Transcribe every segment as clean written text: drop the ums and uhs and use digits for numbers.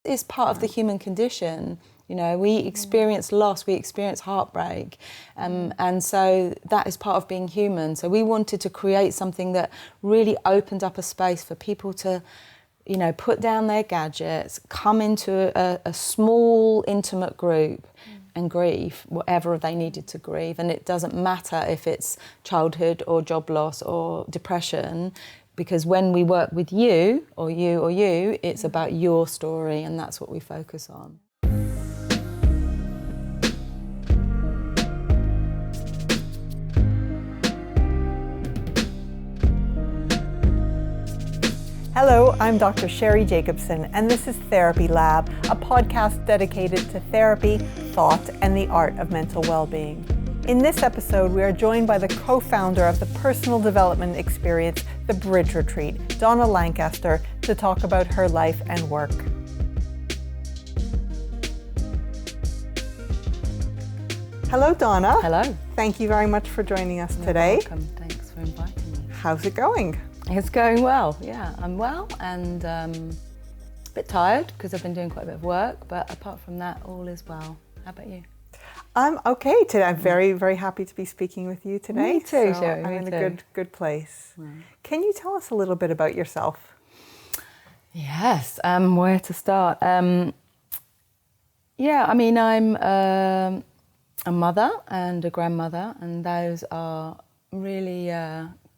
It's part of the human condition. You know, we experience loss, we experience heartbreak, and so that is part of being human. So we wanted to create something that really opened up a space for people to, you know, put down their gadgets, come into a small, intimate group and grieve whatever they needed to grieve. And it doesn't matter if it's childhood or job loss or depression, because when we work with you, or you, it's about your story, and that's what we focus on. Hello, I'm Dr. Sheri Jacobson, and this is Therapy Lab, a podcast dedicated to therapy, thought, and the art of mental well-being. In this episode, we are joined by the co-founder of the personal development experience, The Bridge Retreat, Donna Lancaster, to talk about her life and work. Hello, Donna. Hello. Thank you very much for joining us You're today. welcome. Thanks for inviting me. How's it going? It's going well, yeah. I'm well and a bit tired because I've been doing quite a bit of work, but apart from that, all is well. How about you? I'm okay today. I'm very, very happy to be speaking with you today. Me too, so Sheri. I'm Me in too. a good place. Right. Can you tell us a little bit about yourself? Yes, where to start? Yeah, I mean, I'm a mother and a grandmother, and those are really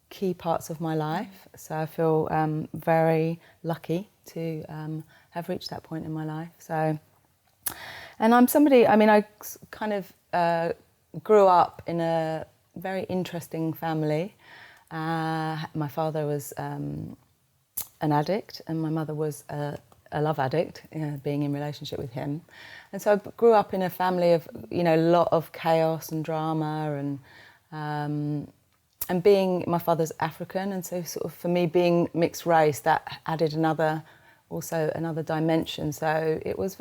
key parts of my life. So I feel very lucky to have reached that point in my life. So, and I'm somebody, I mean, I kind of grew up in a very interesting family. My father was an addict, and my mother was a love addict, being in relationship with him. And so I grew up in a family of, you know, a lot of chaos and drama, and being, my father's African, and so sort of for me being mixed race, that added another dimension. So it was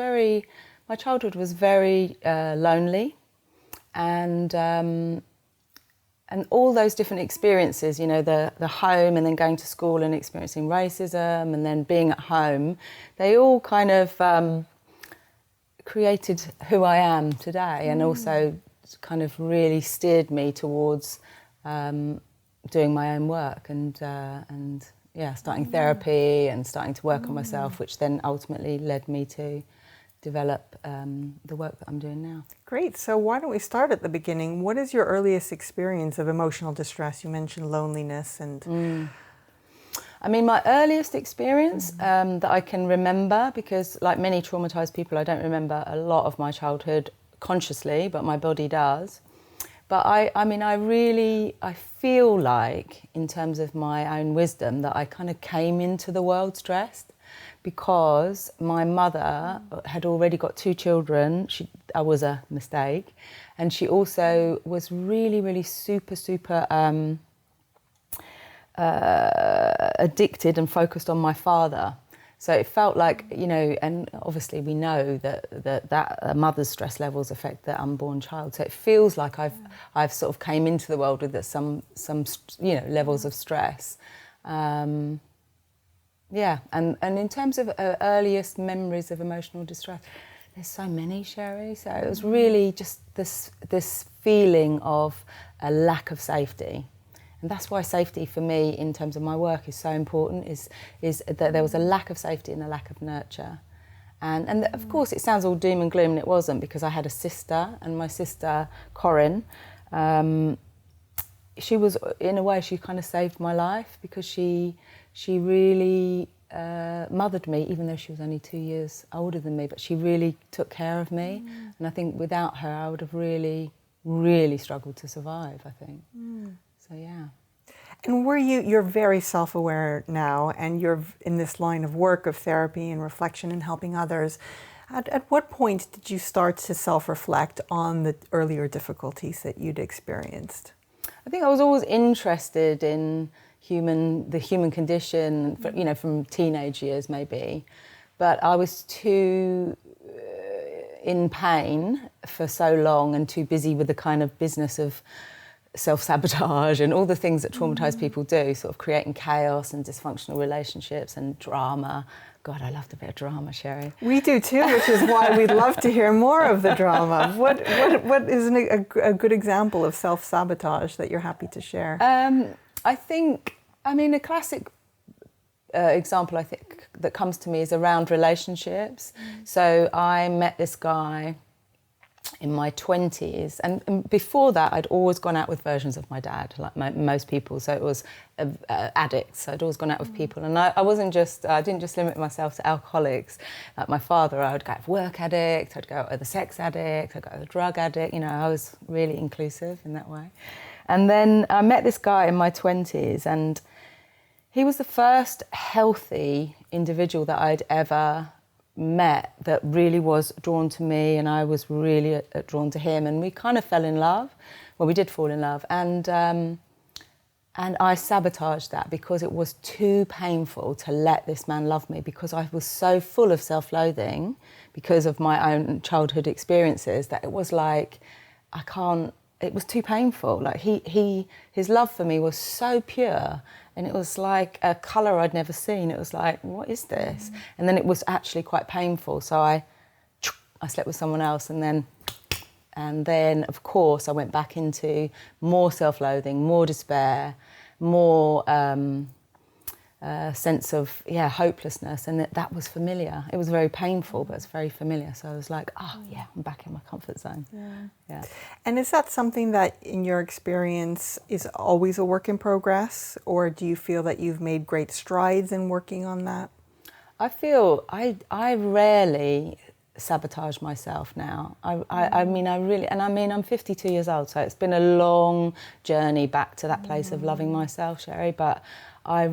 my childhood was very lonely, and all those different experiences, you know, the home and then going to school and experiencing racism and then being at home, they all kind of created who I am today, and also kind of really steered me towards doing my own work and starting therapy and starting to work on myself, which then ultimately led me to develop the work that I'm doing now. Great. So why don't we start at the beginning? What is your earliest experience of emotional distress? You mentioned loneliness and... I mean, my earliest experience that I can remember, because like many traumatised people, I don't remember a lot of my childhood consciously, but my body does. But I feel like, in terms of my own wisdom, that I kind of came into the world stressed, because my mother had already got 2 children. I was a mistake. And she also was really, really super addicted and focused on my father. So it felt like, you know, and obviously we know that a mother's stress levels affect the unborn child. So it feels like I've sort of came into the world with some you know, levels of stress. Yeah, and in terms of earliest memories of emotional distress, there's so many, Sheri. So it was really just this feeling of a lack of safety. And that's why safety for me, in terms of my work, is so important, is that there was a lack of safety and a lack of nurture. And of course it sounds all doom and gloom, and it wasn't, because I had a sister, and my sister, Corinne, she was, in a way, she kind of saved my life, because she really mothered me, even though she was only 2 years older than me, but she really took care of me. And I think without her, I would have really, really struggled to survive, I think. So, yeah. And you're very self-aware now, and you're in this line of work of therapy and reflection and helping others. At what point did you start to self-reflect on the earlier difficulties that you'd experienced? I think I was always interested in the human condition, you know, from teenage years maybe, but I was too in pain for so long and too busy with the kind of business of self-sabotage and all the things that traumatised people do, sort of creating chaos and dysfunctional relationships and drama. God, I loved a bit of drama, Sheri. We do too, which is why we'd love to hear more of the drama. What is a good example of self-sabotage that you're happy to share? I think, a classic example I think that comes to me is around relationships. So I met this guy in my 20s, and before that I'd always gone out with versions of my dad, like most people. So it was addicts. So I'd always gone out with people, and I didn't just limit myself to alcoholics. Like my father, I would go out with work addict, I'd go out with a sex addict, I'd go out with a drug addict. I was really inclusive in that way. And then I met this guy in my 20s, and he was the first healthy individual that I'd ever met that really was drawn to me, and I was really drawn to him, and we kind of fell in love. Well, we did fall in love, and I sabotaged that because it was too painful to let this man love me, because I was so full of self-loathing because of my own childhood experiences that it was like, it was too painful. Like his love for me was so pure, and it was like a colour I'd never seen. It was like, what is this? And then it was actually quite painful. So I slept with someone else, and then of course I went back into more self-loathing, more despair, more sense of hopelessness, and that was familiar. It was very painful, but it's very familiar. So I was like, I'm back in my comfort zone. Yeah. And is that something that, in your experience, is always a work in progress, or do you feel that you've made great strides in working on that? I feel I rarely sabotage myself now. I mean I'm 52 years old, so it's been a long journey back to that place of loving myself, Sheri, but I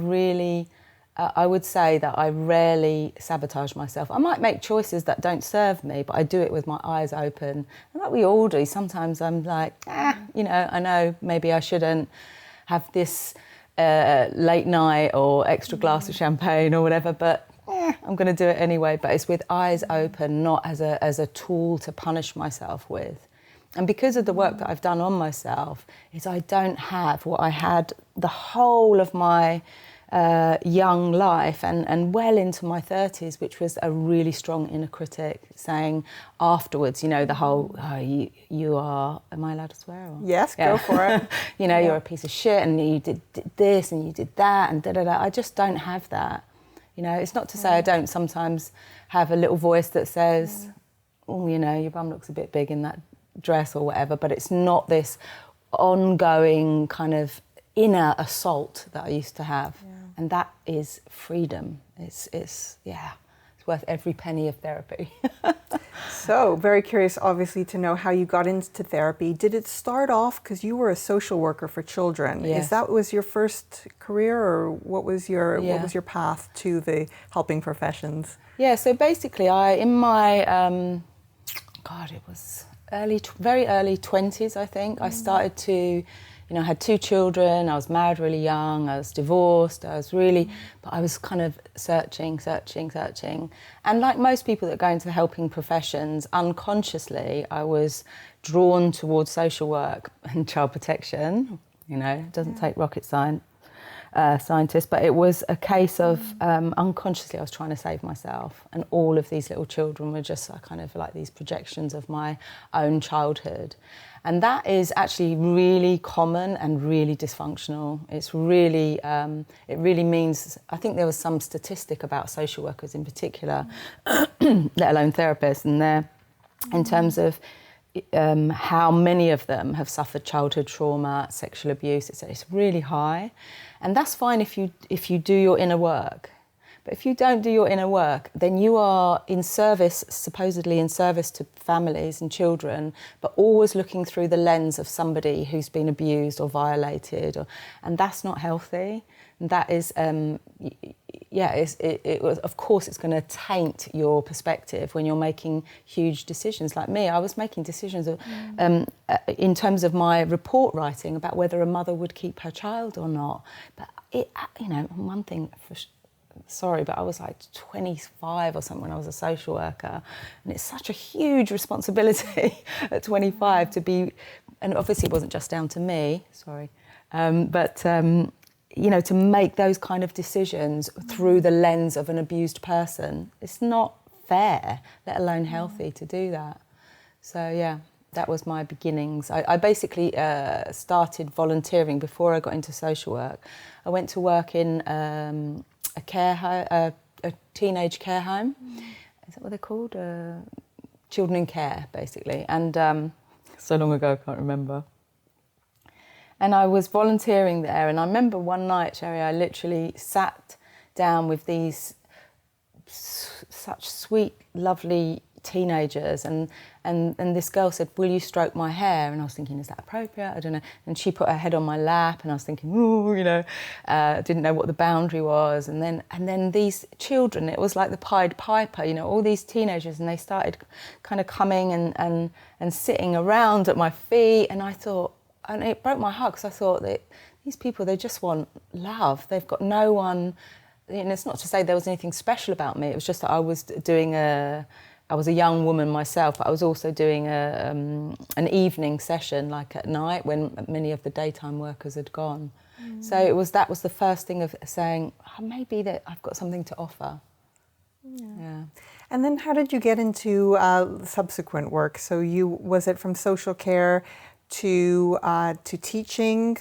would say that I rarely sabotage myself. I might make choices that don't serve me, but I do it with my eyes open. And like we all do, sometimes I'm like, I know maybe I shouldn't have this late night or extra glass of champagne or whatever, but I'm going to do it anyway. But it's with eyes open, not as a tool to punish myself with. And because of the work that I've done on myself, is I don't have what I had the whole of my young life and well into my 30s, which was a really strong inner critic saying afterwards, the whole, you are, am I allowed to swear? Or? Yes, go for it. You're a piece of shit, and you did this and you did that and da-da-da. I just don't have that. It's not to say I don't sometimes have a little voice that says, your bum looks a bit big in that dress or whatever, but it's not this ongoing kind of inner assault that I used to have. And that is freedom. It's worth every penny of therapy. So, very curious, obviously, to know how you got into therapy. Did it start off because you were a social worker for children? Yes. Is that was your first career, or what was your path to the helping professions? Yeah. So basically, it was very early 20s, I think. I started to. I had 2 children, I was married really young, I was divorced, but I was kind of searching. And like most people that go into the helping professions, unconsciously, I was drawn towards social work and child protection. It doesn't take rocket scientists, but it was a case of unconsciously I was trying to save myself, and all of these little children were just kind of like these projections of my own childhood. And that is actually really common and really dysfunctional. It's really, it really means, I think there was some statistic about social workers in particular, let alone therapists, and in terms of how many of them have suffered childhood trauma, sexual abuse, it's really high. And that's fine if you do your inner work. But if you don't do your inner work, then you are supposedly in service to families and children, but always looking through the lens of somebody who's been abused or violated, and that's not healthy. And that is, of course, it's going to taint your perspective when you're making huge decisions. Like me, I was making decisions in terms of my report writing about whether a mother would keep her child or not. But one thing sorry, but I was like 25 or something when I was a social worker, and it's such a huge responsibility at 25 to be and obviously it wasn't just down to me, sorry, but you know, to make those kind of decisions through the lens of an abused person, it's not fair, let alone healthy, to do that. So yeah, that was my beginnings. I basically started volunteering before I got into social work. I went to work in a care home, a teenage care home. Is that what they're called? Children in care, basically. And so long ago, I can't remember. And I was volunteering there, and I remember one night, Sheri, I literally sat down with these such sweet, lovely teenagers, and this girl said, "Will you stroke my hair?" And I was thinking, is that appropriate? I don't know. And she put her head on my lap, and I was thinking, ooh, you know, didn't know what the boundary was. And then these children, it was like the Pied Piper, you know, all these teenagers, and they started kind of coming and sitting around at my feet, and I thought, and it broke my heart, because I thought that these people, they just want love. They've got no one, and it's not to say there was anything special about me. It was just that I was a young woman myself, but I was also doing an evening session, like at night, when many of the daytime workers had gone. So that was the first thing of saying, oh, maybe that I've got something to offer. Yeah. And then how did you get into subsequent work? So was it from social care to teaching?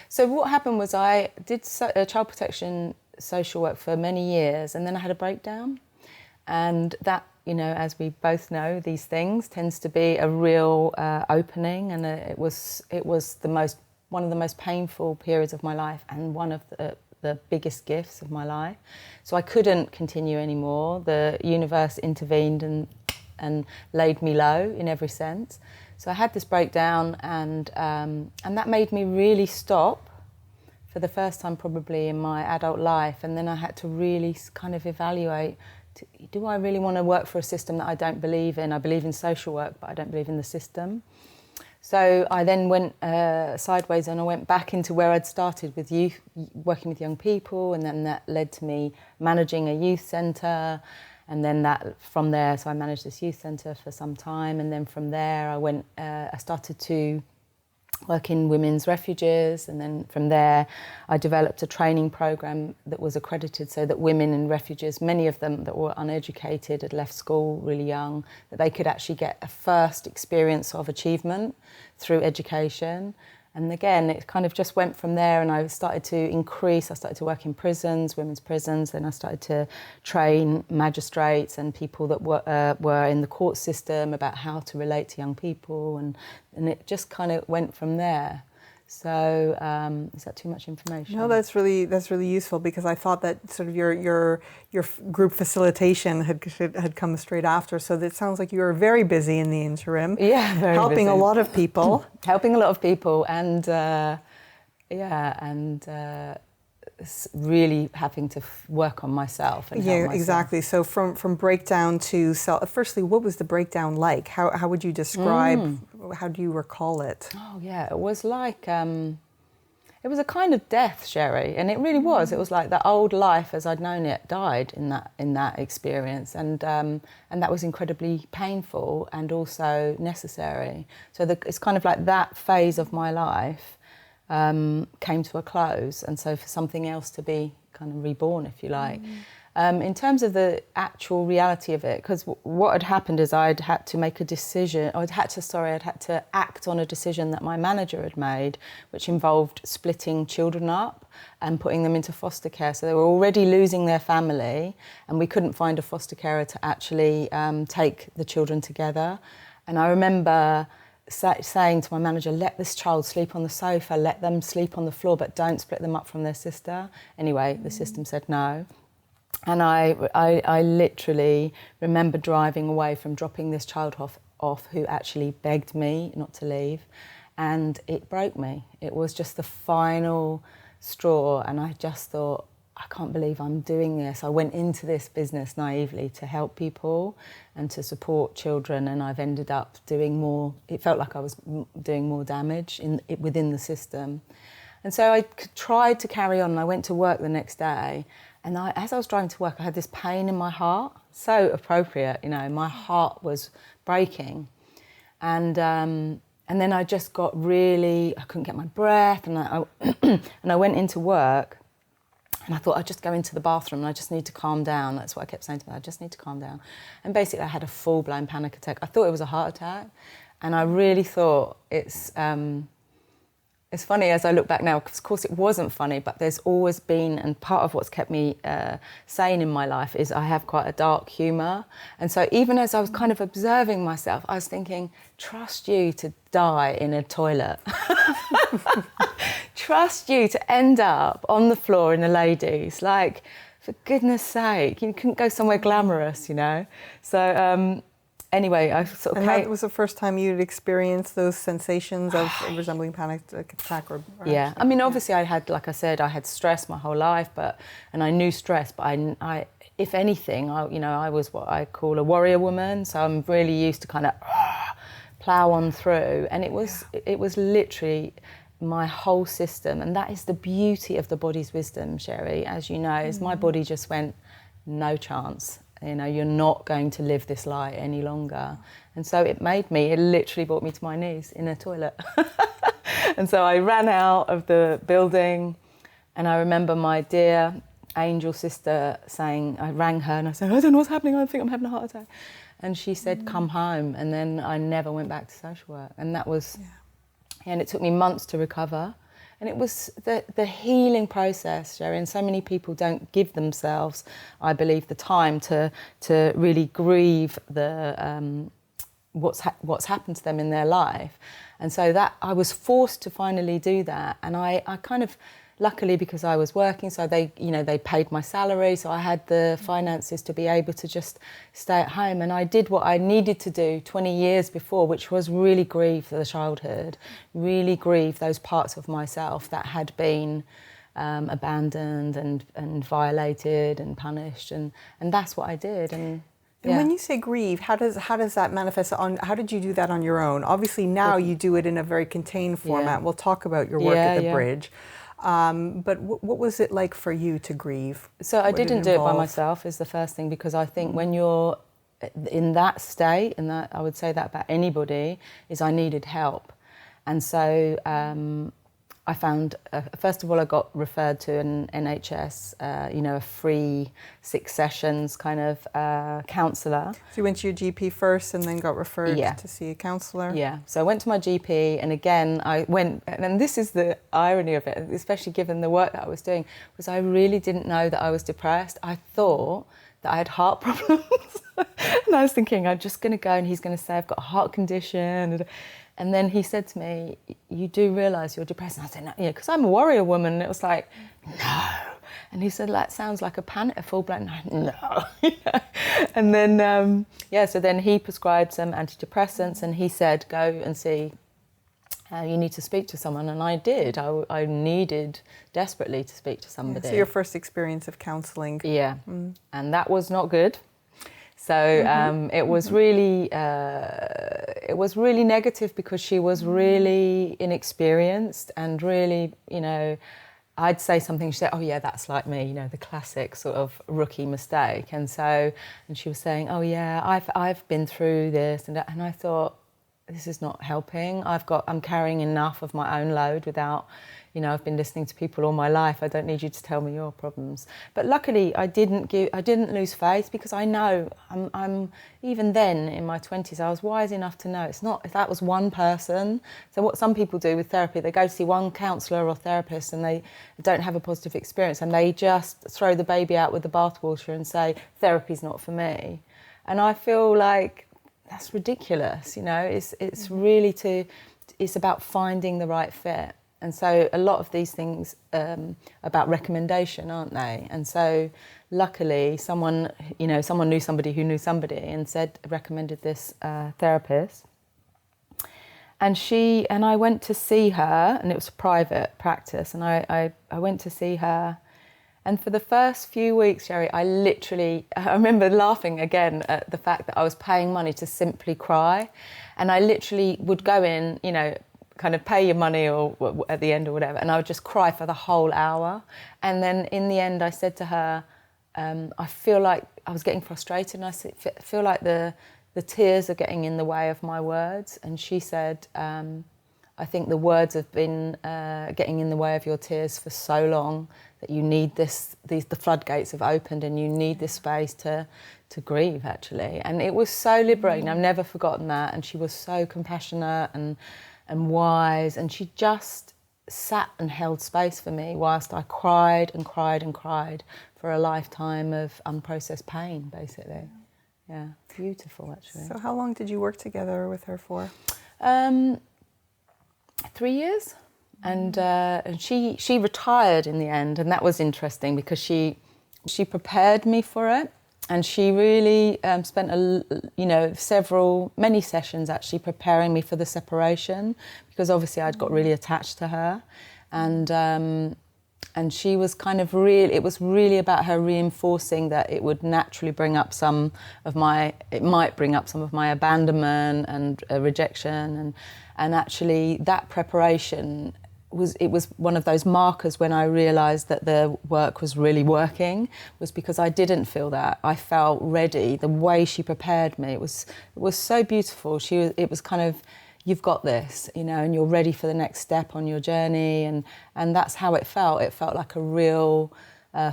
So what happened was I did child protection social work for many years, and then I had a breakdown. And that, you know, as we both know, these things tends to be a real opening, and it was one of the most painful periods of my life, and one of the biggest gifts of my life. So I couldn't continue anymore. The universe intervened and laid me low in every sense. So I had this breakdown, and that made me really stop for the first time probably in my adult life. And then I had to really kind of evaluate, do I really want to work for a system that I don't believe in? I believe in social work, but I don't believe in the system. So I then went sideways, and I went back into where I'd started with youth, working with young people, and then that led to me managing a youth centre. And then from there, so I managed this youth centre for some time, and then from there I started to work in women's refuges, and then from there I developed a training programme that was accredited, so that women in refuges, many of them that were uneducated, had left school really young, that they could actually get a first experience of achievement through education. And again, it kind of just went from there, and I started to work in prisons, women's prisons, then I started to train magistrates and people that were in the court system about how to relate to young people, and it just kind of went from there. So is that too much information? No, that's really useful, because I thought that sort of your group facilitation had come straight after. So that sounds like you were very busy in the interim. Yeah, very helping busy. A lot of people. Helping a lot of people, and really having to work on myself. And help myself. Exactly. So from breakdown to self. Firstly, what was the breakdown like? How would you describe? How do you recall it? Oh yeah, it was like it was a kind of death, Sheri, and it really was. It was like the old life as I'd known it died in that experience, and that was incredibly painful and also necessary. So it's kind of like that phase of my life came to a close, and so for something else to be kind of reborn, if you like. In terms of the actual reality of it, because what had happened is I'd had to make a decision, I'd had to act on a decision that my manager had made, which involved splitting children up and putting them into foster care. So they were already losing their family, and we couldn't find a foster carer to actually take the children together. And I remember saying to my manager, let this child sleep on the sofa, let them sleep on the floor, but don't split them up from their sister. Anyway, the system said no. And I literally remember driving away from dropping this child off who actually begged me not to leave, and it broke me. It was just the final straw, and I just thought, I can't believe I'm doing this. I went into this business naively to help people and to support children, and I've ended up doing more. It felt like I was doing more damage within the system. And so I tried to carry on, and I went to work the next day, and as I was driving to work, I had this pain in my heart, so appropriate, you know, my heart was breaking. And and then I just got really, I couldn't get my breath, and and I went into work, and I thought I'd just go into the bathroom and I just need to calm down. That's what I kept saying to me, I just need to calm down. And basically I had a full-blown panic attack. I thought it was a heart attack, and I really thought it's funny as I look back now, because of course it wasn't funny, but there's always been, and part of what's kept me sane in my life is I have quite a dark humour. And so even as I was kind of observing myself, I was thinking, trust you to die in a toilet. Trust you to end up on the floor in a ladies. Like, for goodness sake, you couldn't go somewhere glamorous, you know? So anyway, I sort of... And that was the first time you'd experienced those sensations of resembling panic attack or yeah, actually, I mean, obviously I had, like I said, I had stress my whole life, and I knew stress, but I if anything, I was what I call a warrior woman, so I'm really used to kind of plough on through, and it was literally my whole system, and that is the beauty of the body's wisdom, Sheri, as you know, is my body just went, no chance. You know, you're not going to live this lie any longer. And so it literally brought me to my knees in a toilet. And so I ran out of the building, and I remember my dear angel sister saying, I rang her and I said, I don't know what's happening, I think I'm having a heart attack. And she said, come home. And then I never went back to social work. And that was, and it took me months to recover. And it was the healing process, Sheri, and so many people don't give themselves, I believe, the time to really grieve the what's happened to them in their life. And so that I was forced to finally do that. And I kind of, luckily, because I was working, so they paid my salary, so I had the finances to be able to just stay at home. And I did what I needed to do 20 years before, which was really grieve the childhood, really grieve those parts of myself that had been abandoned and violated and punished, and that's what I did. And when you say grieve, how does that manifest how did you do that on your own? Obviously now you do it in a very contained format. We'll talk about your work at the Bridge. But what was it like for you to grieve? So I didn't do it by myself, is the first thing, because I think when you're in that state, and that I would say that about anybody, is I needed help. And so I found, first of all, I got referred to an NHS, a free 6 sessions kind of counsellor. So you went to your GP first and then got referred to see a counsellor? Yeah, so I went to my GP, and again, I went, and this is the irony of it, especially given the work that I was doing, was I really didn't know that I was depressed. I thought that I had heart problems. And I was thinking, I'm just going to go and he's going to say I've got a heart condition. And then he said to me, you do realise you're depressed? And I said, no, yeah, because I'm a warrior woman. And it was like, no. And he said, that sounds like a full-blown no. And then, so then he prescribed some antidepressants, and he said, go and see, you need to speak to someone. And I did. I needed desperately to speak to somebody. So your first experience of counselling. Yeah, and that was not good. So it was really negative, because she was really inexperienced and really, I'd say something, she'd say, oh yeah, that's like me, the classic sort of rookie mistake. And she was saying, oh yeah, I've been through this and that. And I thought, this is not helping. I'm carrying enough of my own load without, I've been listening to people all my life. I don't need you to tell me your problems. But luckily, I didn't lose faith, because I know I'm even then in my 20s, I was wise enough to know it's not, if that was one person. So what some people do with therapy, they go to see one counsellor or therapist and they don't have a positive experience, and they just throw the baby out with the bathwater and say, therapy's not for me. And I feel like that's ridiculous, it's really it's about finding the right fit. And so a lot of these things about recommendation, aren't they? And so luckily someone knew somebody who knew somebody and recommended this therapist. And I went to see her, and it was a private practice, and I went to see her. And for the first few weeks, Sheri, I remember laughing again at the fact that I was paying money to simply cry. And I literally would go in, kind of pay your money or at the end or whatever, and I would just cry for the whole hour. And then in the end I said to her, I feel like I was getting frustrated, and I feel like the the tears are getting in the way of my words. And she said, I think the words have been getting in the way of your tears for so long that you need the floodgates have opened and you need this space to grieve, actually. And it was so liberating. I've never forgotten that. And she was so compassionate and wise, and she just sat and held space for me whilst I cried and cried and cried for a lifetime of unprocessed pain, basically. Yeah, beautiful, actually. So how long did you work together with her for? 3 years, and she retired in the end, and that was interesting because she prepared me for it, and she really spent many sessions actually preparing me for the separation, because obviously I'd got really attached to her, and she was kind of it was really about her reinforcing that it would naturally bring up it might bring up some of my abandonment and rejection, and actually that preparation was one of those markers when I realised that the work was really working, was because I didn't feel that. I felt ready. The way she prepared me, it was so beautiful. It was kind of, you've got this, and you're ready for the next step on your journey, and that's how it felt. It felt like a real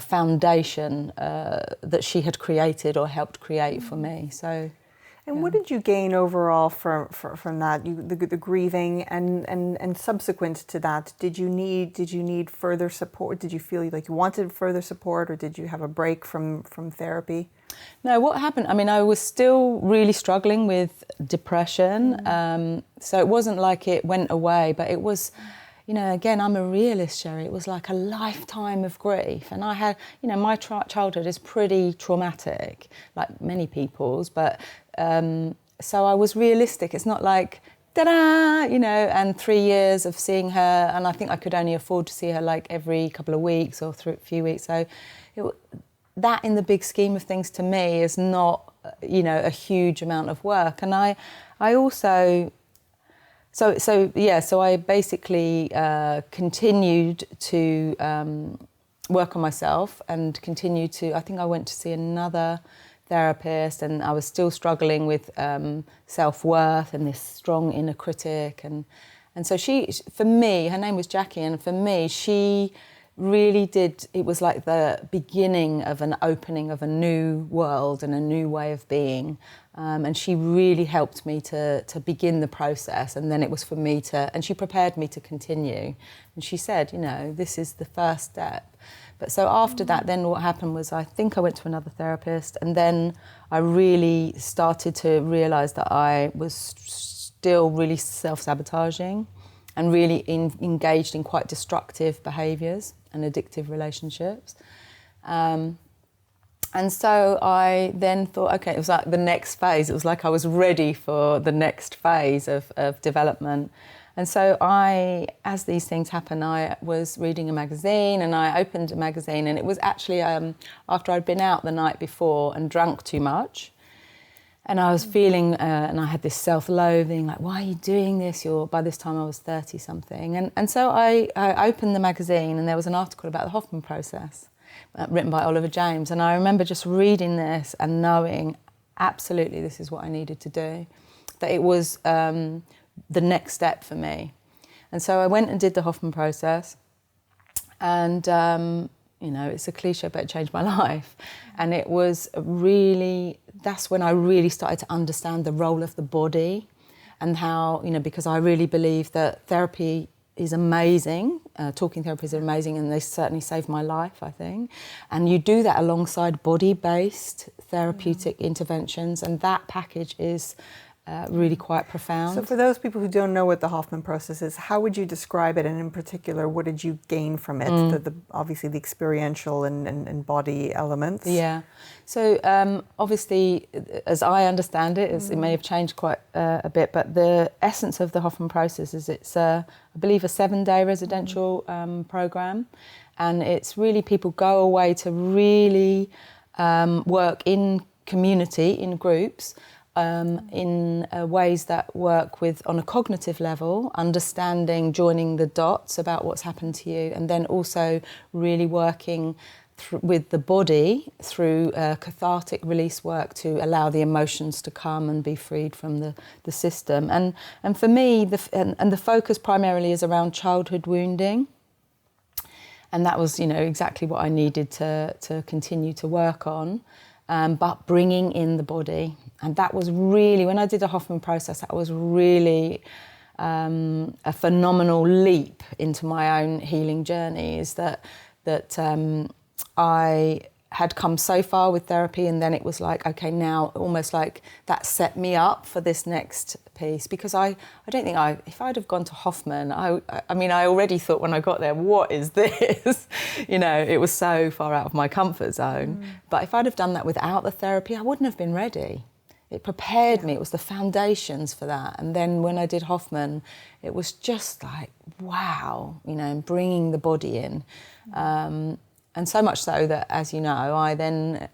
foundation that she had created or helped create for me. So. And what did you gain overall from that? The grieving and subsequent to that, did you need further support? Did you feel like you wanted further support, or did you have a break from therapy? No, what happened? I mean, I was still really struggling with depression, so it wasn't like it went away, but it was. Again, I'm a realist, Sheri. It was like a lifetime of grief. And I had, my childhood is pretty traumatic, like many people's, but so I was realistic. It's not like, ta-da, and 3 years of seeing her, and I think I could only afford to see her like every couple of weeks or a few weeks. So that in the big scheme of things to me is not, a huge amount of work. And I also... So I basically continued to work on myself and continued to, I think I went to see another therapist, and I was still struggling with self-worth and this strong inner critic. And so for me, her name was Jackie, and for me, she really did, it was like the beginning of an opening of a new world and a new way of being. And she really helped me to begin the process, and then it was for me and she prepared me to continue. And she said, this is the first step. But so after that, then what happened was I think I went to another therapist, and then I really started to realise that I was still really self-sabotaging and really engaged in quite destructive behaviours and addictive relationships. And so I then thought, okay, it was like the next phase. It was like I was ready for the next phase of development. And so as these things happen, I was reading a magazine, and I opened a magazine, and it was actually after I'd been out the night before and drunk too much. And I was feeling, and I had this self-loathing, like, why are you doing this? By this time I was 30-something. And so I opened the magazine, and there was an article about the Hoffman process, written by Oliver James. And I remember just reading this and knowing, absolutely, this is what I needed to do. That it was the next step for me. And so I went and did the Hoffman process. And, it's a cliche, but it changed my life. And it was that's when I really started to understand the role of the body, and how, because I really believe that therapy is amazing, talking therapy is amazing, and they certainly saved my life, I think. And you do that alongside body-based therapeutic interventions, and that package is really quite profound. So for those people who don't know what the Hoffman process is, how would you describe it? And in particular, what did you gain from it? Obviously the experiential and body elements. Yeah. So obviously, as I understand it, it may have changed quite a bit, but the essence of the Hoffman process is it's, I believe, a 7-day residential program. And it's really people go away to really work in community, in groups, in ways that work with, on a cognitive level, understanding, joining the dots about what's happened to you, and then also really working with the body through cathartic release work to allow the emotions to come and be freed from the system. And for me, the focus primarily is around childhood wounding. And that was, exactly what I needed to continue to work on, but bringing in the body. And that was really, when I did the Hoffman process, that was really a phenomenal leap into my own healing journey, is that I had come so far with therapy, and then it was like, okay, now almost like that set me up for this next piece, because I don't think if I'd have gone to Hoffman, I already thought when I got there, what is this? It was so far out of my comfort zone. But if I'd have done that without the therapy, I wouldn't have been ready. It prepared me, it was the foundations for that. And then when I did Hoffman, it was just like, wow, bringing the body in. And so much so that, as you know, I then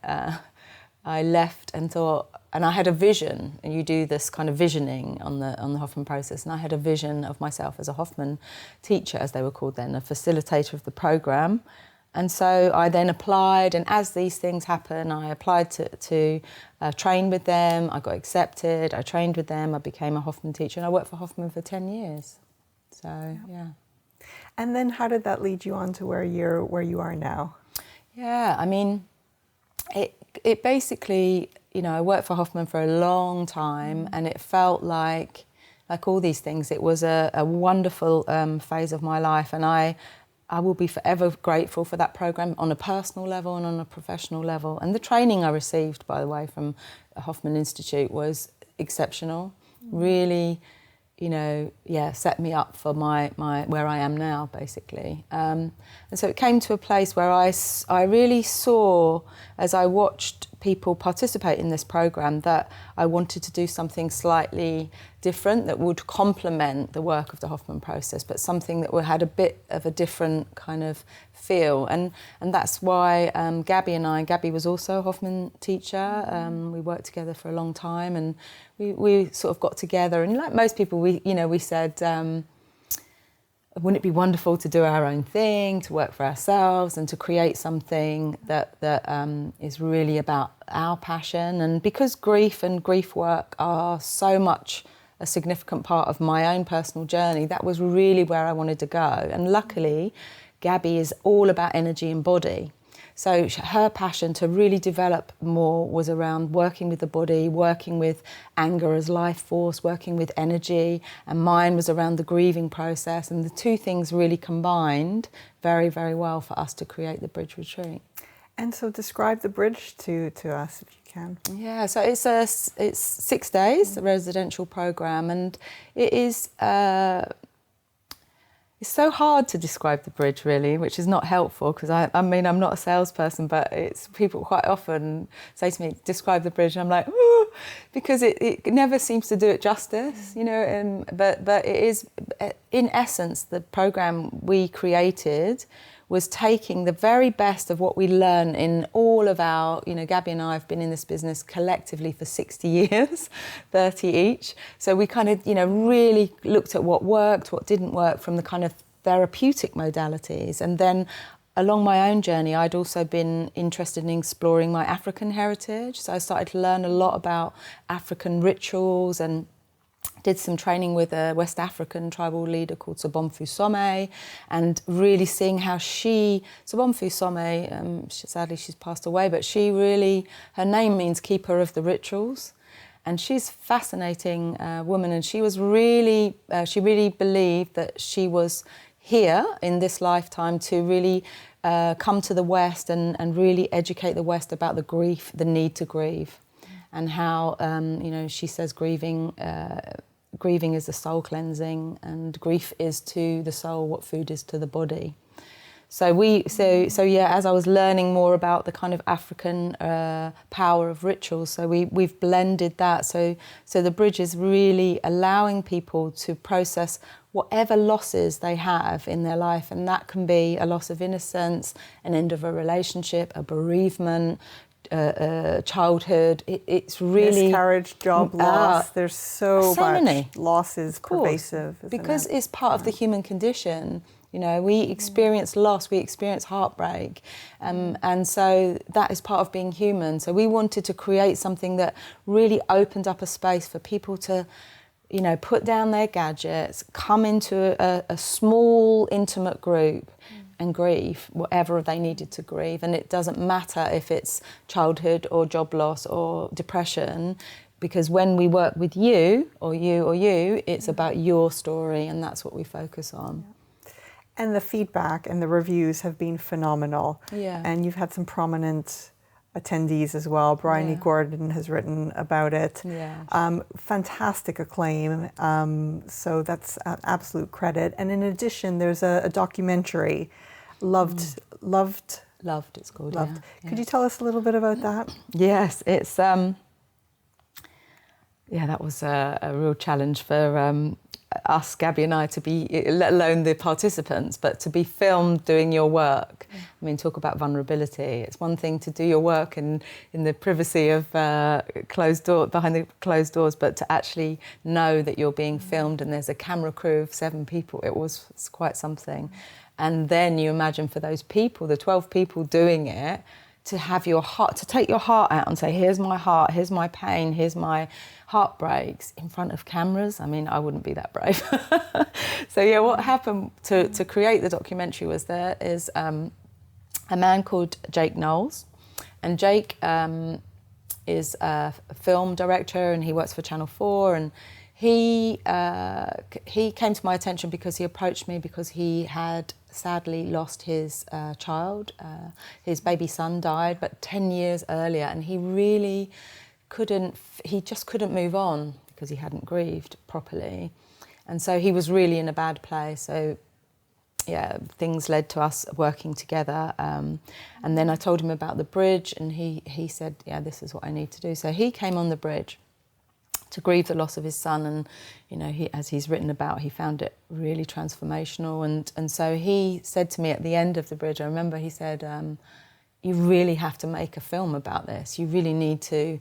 I left and thought, and I had a vision, and you do this kind of visioning on the Hoffman process, and I had a vision of myself as a Hoffman teacher, as they were called then, a facilitator of the program. And so I then applied, and as these things happen, I applied to train with them. I got accepted, I trained with them, I became a Hoffman teacher, and I worked for Hoffman for 10 years. So, yeah. And then how did that lead you on to where you are now? Yeah, it basically, I worked for Hoffman for a long time, and it felt like all these things, it was a wonderful phase of my life, and I will be forever grateful for that program on a personal level and on a professional level. And the training I received, by the way, from the Hoffman Institute was exceptional. Really, set me up for my where I am now, basically. And so it came to a place where I really saw, as I watched people participate in this program, that I wanted to do something slightly different that would complement the work of the Hoffman process, but something that had a bit of a different kind of feel. And that's why Gabby was also a Hoffman teacher. We worked together for a long time, and we sort of got together, and like most people, we said, wouldn't it be wonderful to do our own thing, to work for ourselves, and to create something that is really about our passion? And because grief and grief work are so much a significant part of my own personal journey, that was really where I wanted to go. And luckily, Gabby is all about energy and body. So her passion to really develop more was around working with the body, working with anger as life force, working with energy, and mine was around the grieving process. And the two things really combined very, very well for us to create the Bridge Retreat. And so describe the Bridge to us, if you can. Yeah, so it's 6 days, a residential program, and it is... It's so hard to describe the Bridge, really, which is not helpful, because I'm not a salesperson, but people quite often say to me, describe the Bridge, and I'm like, ooh, because it never seems to do it justice, but it is, in essence, the program we created was taking the very best of what we learn in all of our, Gabby and I have been in this business collectively for 60 years, 30 each. So we kind of, really looked at what worked, what didn't work from the kind of therapeutic modalities. And then along my own journey, I'd also been interested in exploring my African heritage. So I started to learn a lot about African rituals, and did some training with a West African tribal leader called Sobonfu Some, and really seeing how Sobonfu Some, sadly she's passed away, but she really, her name means keeper of the rituals. And she's a fascinating woman, and she really believed that she was here in this lifetime to really come to the West and really educate the West about the grief, the need to grieve, and how, she says grieving is the soul cleansing, and grief is to the soul what food is to the body. So as I was learning more about the kind of African power of rituals, so we've blended that. So the Bridge is really allowing people to process whatever losses they have in their life, and that can be a loss of innocence, an end of a relationship, a bereavement, childhood. It's really miscarriage, job loss. There's so much many losses, pervasive, because it's part of the human condition. You know, we experience loss, we experience heartbreak, and so that is part of being human. So we wanted to create something that really opened up a space for people to, you know, put down their gadgets, come into a small, intimate group and grieve whatever they needed to grieve. And it doesn't matter if it's childhood or job loss or depression, because when we work with you, it's about your story, and that's what we focus on. Yeah. And the feedback and the reviews have been phenomenal. Yeah. And you've had some prominent attendees as well. Bryony Gordon has written about it. Yeah. Fantastic acclaim. So that's absolute credit. And in addition, there's a documentary, Loved, it's called. Loved. Yeah. Could you tell us a little bit about that? Yes, it's that was a real challenge for us, Gabby and I, to be, let alone the participants, but to be filmed doing your work. I mean, talk about vulnerability. It's one thing to do your work in the privacy of behind the closed doors, but to actually know that you're being filmed and there's a camera crew of 7 people, it's quite something. And then you imagine for those people, the 12 people doing it, to have your heart, to take your heart out and say, here's my heart, here's my pain, here's my heartbreaks in front of cameras. I mean, I wouldn't be that brave. So yeah, what happened to create the documentary was there is a man called Jake Knowles, and Jake is a film director and he works for Channel 4, and he came to my attention because he approached me because he had sadly lost his child. His baby son died, but 10 years earlier, and he really he just couldn't move on because he hadn't grieved properly. And so he was really in a bad place. So yeah, things led to us working together. And then I told him about the bridge, and he said, yeah, this is what I need to do. So he came on the bridge to grieve the loss of his son, and you know, as he's written about, he found it really transformational. And so he said to me at the end of the bridge, I remember he said, you really have to make a film about this. You really need to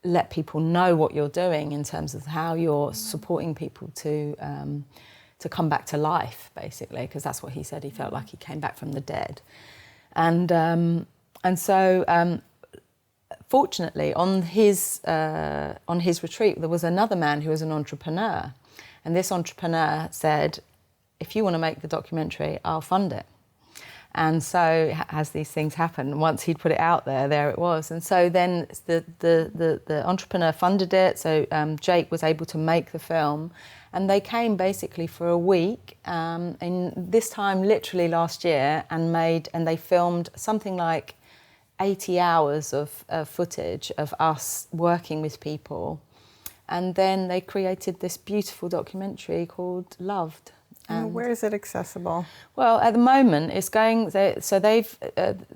let people know what you're doing in terms of how you're supporting people to come back to life, basically, because that's what he said. He felt like he came back from the dead. And so fortunately, on his retreat, there was another man who was an entrepreneur, and this entrepreneur said, "If you want to make the documentary, I'll fund it." And so, as these things happen, once he'd put it out there it was. And so then the entrepreneur funded it. So Jake was able to make the film, and they came basically for a week, and this time literally last year, and they filmed something like 80 hours of footage of us working with people. And then they created this beautiful documentary called Loved. And where is it accessible? Well, at the moment, it's going. So they've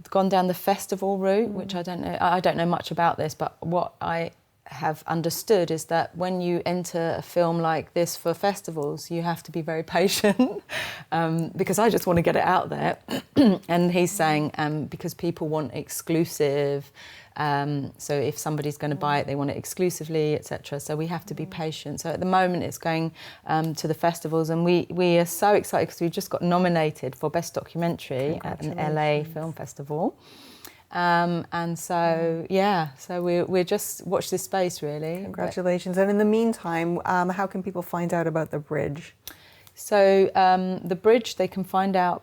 gone down the festival route, which I don't know. I don't know much about this, but what I have understood is that when you enter a film like this for festivals, you have to be very patient, because I just want to get it out there. And he's saying because people want exclusive. So if somebody's going to buy it, they want it exclusively, etc. So we have to be patient. So at the moment, it's going to the festivals, and we are so excited because we just got nominated for Best Documentary at an LA Film Festival. And so so we're just watch this space, really. Congratulations! And in the meantime, how can people find out about the bridge? So the bridge they can find out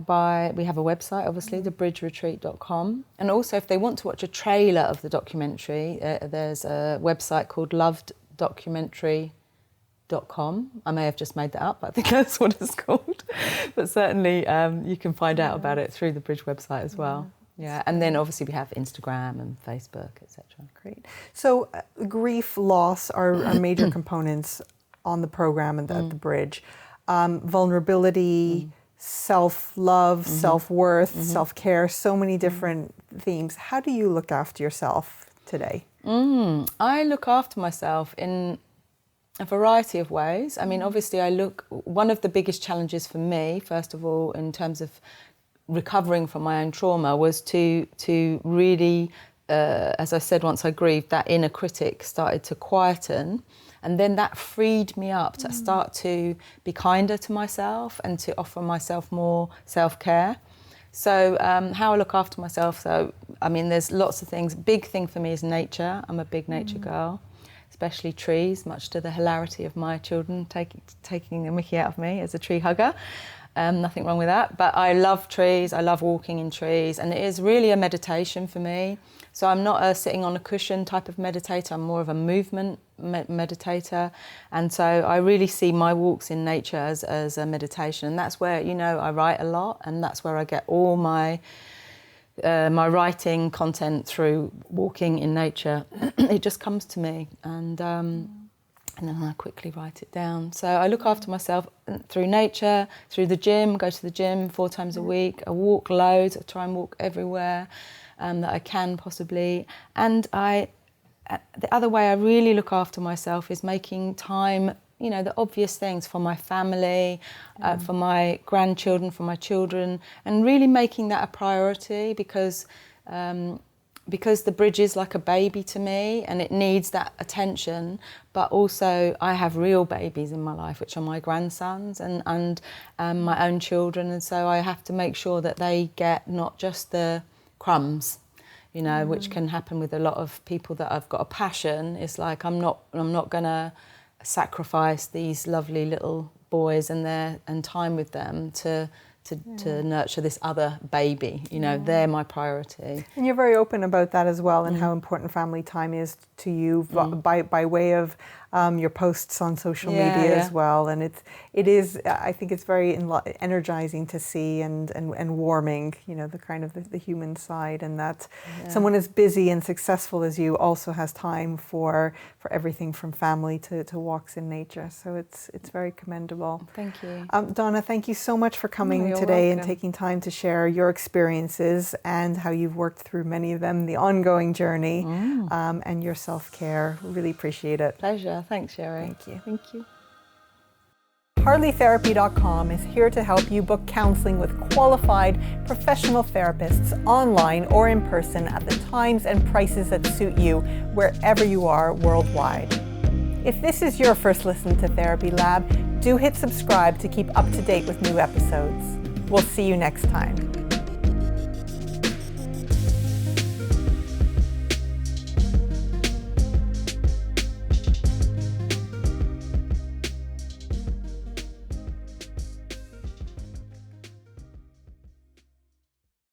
we have a website, obviously, thebridgeretreat.com. And also, if they want to watch a trailer of the documentary, there's a website called loveddocumentary.com. I may have just made that up, but I think that's what it's called. But certainly you can find out about it through the Bridge website as well. Yeah, and then obviously we have Instagram and Facebook, etc. Great. So grief, loss are major components on the program and at the Bridge. Vulnerability, self-love, self-worth, self-care, so many different themes. How do you look after yourself today? I look after myself in a variety of ways. I mean, obviously one of the biggest challenges for me, first of all, in terms of recovering from my own trauma, was to really as I said, once I grieved, that inner critic started to quieten. And then that freed me up to start to be kinder to myself and to offer myself more self-care. So how I look after myself, so I mean there's lots of things. Big thing for me is nature. I'm a big nature girl, especially trees, much to the hilarity of my children taking the mickey out of me as a tree hugger. Nothing wrong with that, but I love trees, I love walking in trees, and it is really a meditation for me. So I'm not a sitting on a cushion type of meditator, I'm more of a movement meditator, and so I really see my walks in nature as a meditation, and that's where, you know, I write a lot, and that's where I get all my writing content, through walking in nature. It just comes to me, and then I quickly write it down. So I look after myself through nature, through the gym, go to the gym 4 times a week. I walk loads, I try and walk everywhere that I can possibly. And the other way I really look after myself is making time, you know, the obvious things for my family, for my grandchildren, for my children, and really making that a priority, because the bridge is like a baby to me and it needs that attention, but also I have real babies in my life, which are my grandsons and my own children, and so I have to make sure that they get not just the crumbs, you know, which can happen with a lot of people that I've got a passion. It's like I'm not gonna sacrifice these lovely little boys and time with them to nurture this other baby, you know. They're my priority. And you're very open about that as well, and how important family time is to you by way of your posts on social media as well. And it is I think it's very energizing to see and warming, you know, the kind of the human side, and that someone as busy and successful as you also has time for everything from family to walks in nature. So it's very commendable. Thank you. Donna, thank you so much for coming today and taking time to share your experiences and how you've worked through many of them, the ongoing journey, and your self-care. Really appreciate it. Pleasure. Thanks, Sheri. Thank you. Thank you. HarleyTherapy.com is here to help you book counselling with qualified professional therapists online or in person at the times and prices that suit you wherever you are worldwide. If this is your first listen to Therapy Lab, do hit subscribe to keep up to date with new episodes. We'll see you next time.